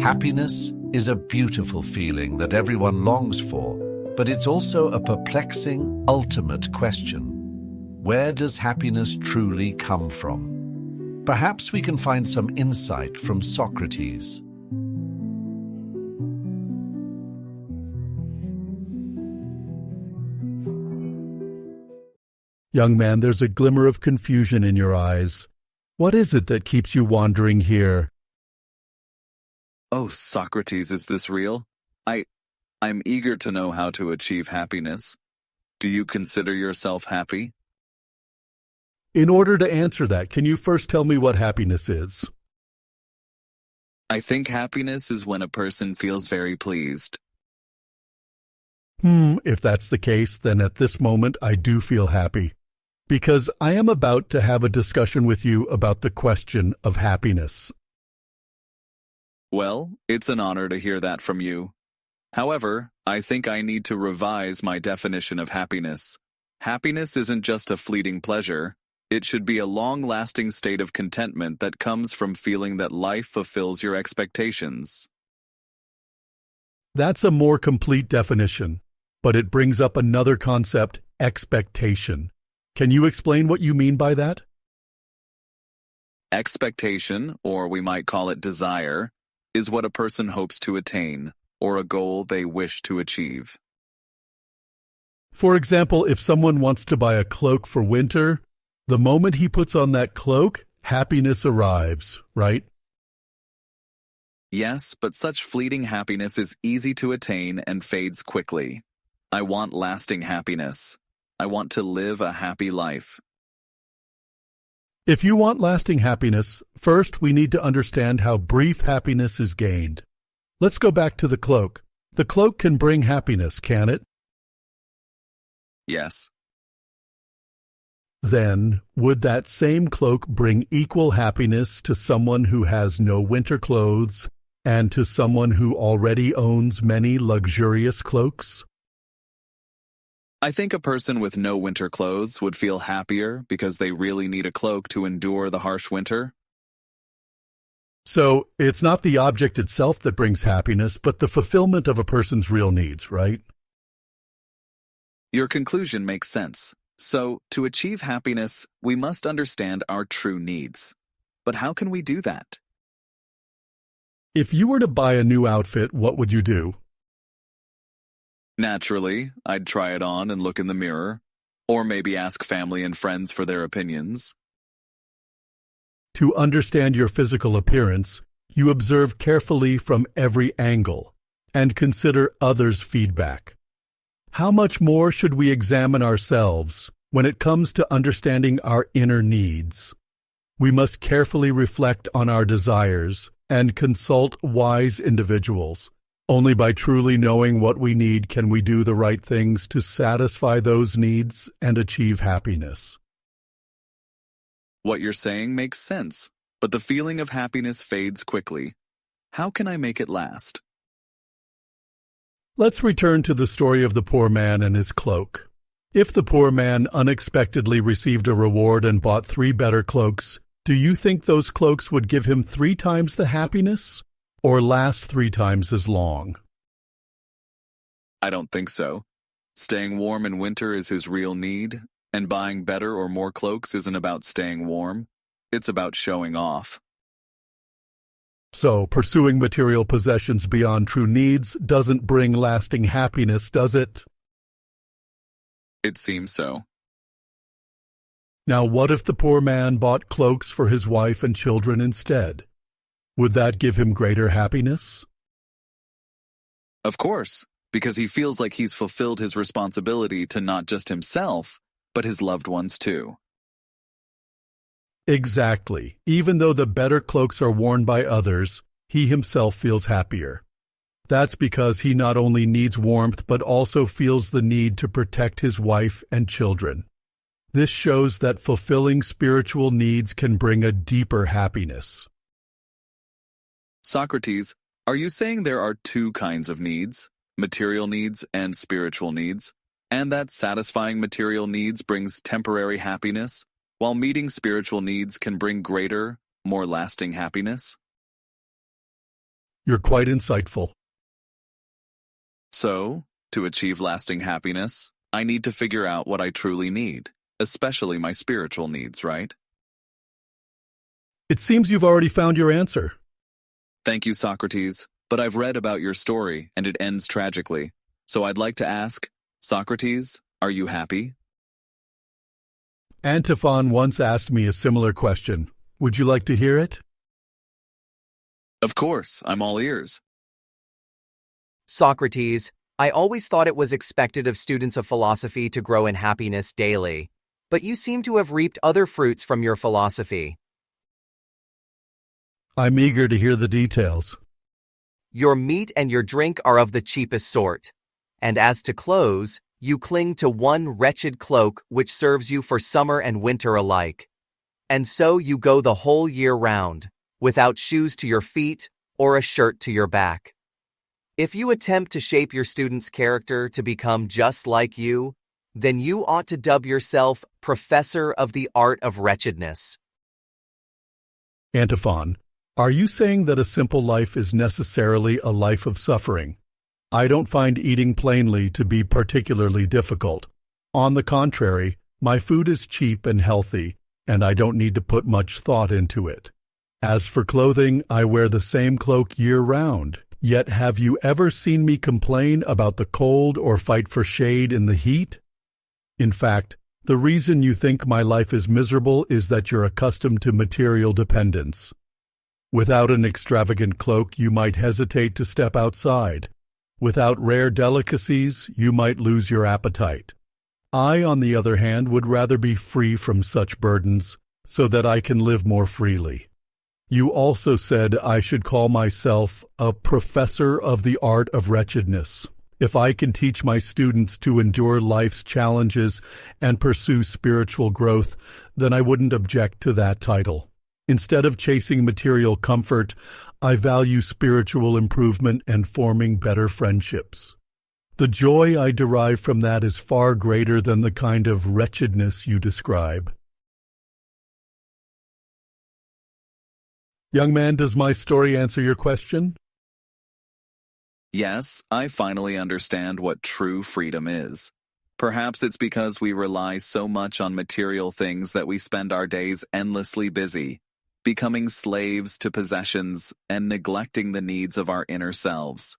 Happiness is a beautiful feeling that everyone longs for, but it's also a perplexing, ultimate question. Where does happiness truly come from? Perhaps we can find some insight from Socrates. Young man, there's a glimmer of confusion in your eyes. What is it that keeps you wandering here? Oh, Socrates, is this real? I'm eager to know how to achieve happiness. Do you consider yourself happy? In order to answer that, can you first tell me what happiness is? I think happiness is when a person feels very pleased. If that's the case, then at this moment I do feel happy, because I am about to have a discussion with you about the question of happiness. Well, it's an honor to hear that from you. However, I think I need to revise my definition of happiness. Happiness isn't just a fleeting pleasure. It should be a long-lasting state of contentment that comes from feeling that life fulfills your expectations. That's a more complete definition, but it brings up another concept, expectation. Can you explain what you mean by that? Expectation, or we might call it desire, is what a person hopes to attain, or a goal they wish to achieve. For example, if someone wants to buy a cloak for winter, the moment he puts on that cloak, happiness arrives, right? Yes, but such fleeting happiness is easy to attain and fades quickly. I want lasting happiness. I want to live a happy life. If you want lasting happiness, first we need to understand how brief happiness is gained. Let's go back to the cloak. The cloak can bring happiness, can it? Yes. Then, would that same cloak bring equal happiness to someone who has no winter clothes and to someone who already owns many luxurious cloaks? I think a person with no winter clothes would feel happier because they really need a cloak to endure the harsh winter. So, it's not the object itself that brings happiness, but the fulfillment of a person's real needs, right? Your conclusion makes sense. So, to achieve happiness, we must understand our true needs. But how can we do that? If you were to buy a new outfit, what would you do? Naturally, I'd try it on and look in the mirror, or maybe ask family and friends for their opinions. To understand your physical appearance, you observe carefully from every angle and consider others' feedback. How much more should we examine ourselves when it comes to understanding our inner needs? We must carefully reflect on our desires and consult wise individuals. Only by truly knowing what we need can we do the right things to satisfy those needs and achieve happiness. What you're saying makes sense, but the feeling of happiness fades quickly. How can I make it last? Let's return to the story of the poor man and his cloak. If the poor man unexpectedly received a reward and bought 3 better cloaks, do you think those cloaks would give him 3 times the happiness? Or last 3 times as long? I don't think so. Staying warm in winter is his real need, and buying better or more cloaks isn't about staying warm. It's about showing off. So, pursuing material possessions beyond true needs doesn't bring lasting happiness, does it? It seems so. Now, what if the poor man bought cloaks for his wife and children instead? Would that give him greater happiness? Of course, because he feels like he's fulfilled his responsibility to not just himself, but his loved ones too. Exactly. Even though the better cloaks are worn by others, he himself feels happier. That's because he not only needs warmth but also feels the need to protect his wife and children. This shows that fulfilling spiritual needs can bring a deeper happiness. Socrates, are you saying there are 2 kinds of needs, material needs and spiritual needs, and that satisfying material needs brings temporary happiness, while meeting spiritual needs can bring greater, more lasting happiness? You're quite insightful. So, to achieve lasting happiness, I need to figure out what I truly need, especially my spiritual needs, right? It seems you've already found your answer. Thank you, Socrates, but I've read about your story and it ends tragically. So I'd like to ask, Socrates, are you happy? Antiphon once asked me a similar question. Would you like to hear it? Of course, I'm all ears. Socrates, I always thought it was expected of students of philosophy to grow in happiness daily, but you seem to have reaped other fruits from your philosophy. I'm eager to hear the details. Your meat and your drink are of the cheapest sort, and as to clothes, you cling to one wretched cloak which serves you for summer and winter alike. And so you go the whole year round, without shoes to your feet or a shirt to your back. If you attempt to shape your student's character to become just like you, then you ought to dub yourself Professor of the Art of Wretchedness. Antiphon, are you saying that a simple life is necessarily a life of suffering? I don't find eating plainly to be particularly difficult. On the contrary, my food is cheap and healthy, and I don't need to put much thought into it. As for clothing, I wear the same cloak year-round. Yet have you ever seen me complain about the cold or fight for shade in the heat? In fact, the reason you think my life is miserable is that you're accustomed to material dependence. Without an extravagant cloak, you might hesitate to step outside. Without rare delicacies, you might lose your appetite. I, on the other hand, would rather be free from such burdens so that I can live more freely. You also said I should call myself a professor of the art of wretchedness. If I can teach my students to endure life's challenges and pursue spiritual growth, then I wouldn't object to that title. Instead of chasing material comfort, I value spiritual improvement and forming better friendships. The joy I derive from that is far greater than the kind of wretchedness you describe. Young man, does my story answer your question? Yes, I finally understand what true freedom is. Perhaps it's because we rely so much on material things that we spend our days endlessly busy, becoming slaves to possessions and neglecting the needs of our inner selves.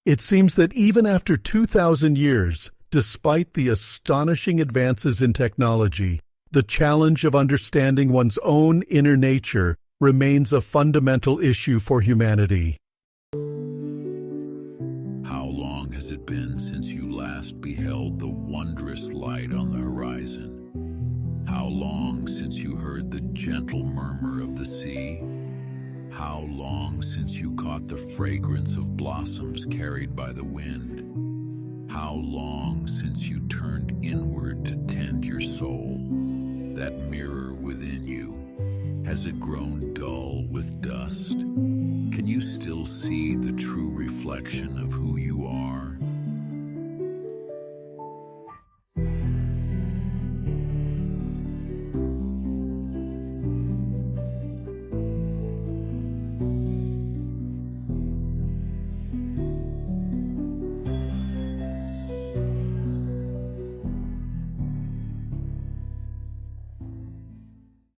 It seems that even after 2,000 years, despite the astonishing advances in technology, the challenge of understanding one's own inner nature remains a fundamental issue for humanity. How long has it been since you last beheld the wondrous light on the horizon? How long since you heard the gentle murmur of the sea? How long since you caught the fragrance of blossoms carried by the wind? How long since you turned inward to tend your soul? That mirror within you, has it grown dull with dust? Can you still see the true reflection of who you are?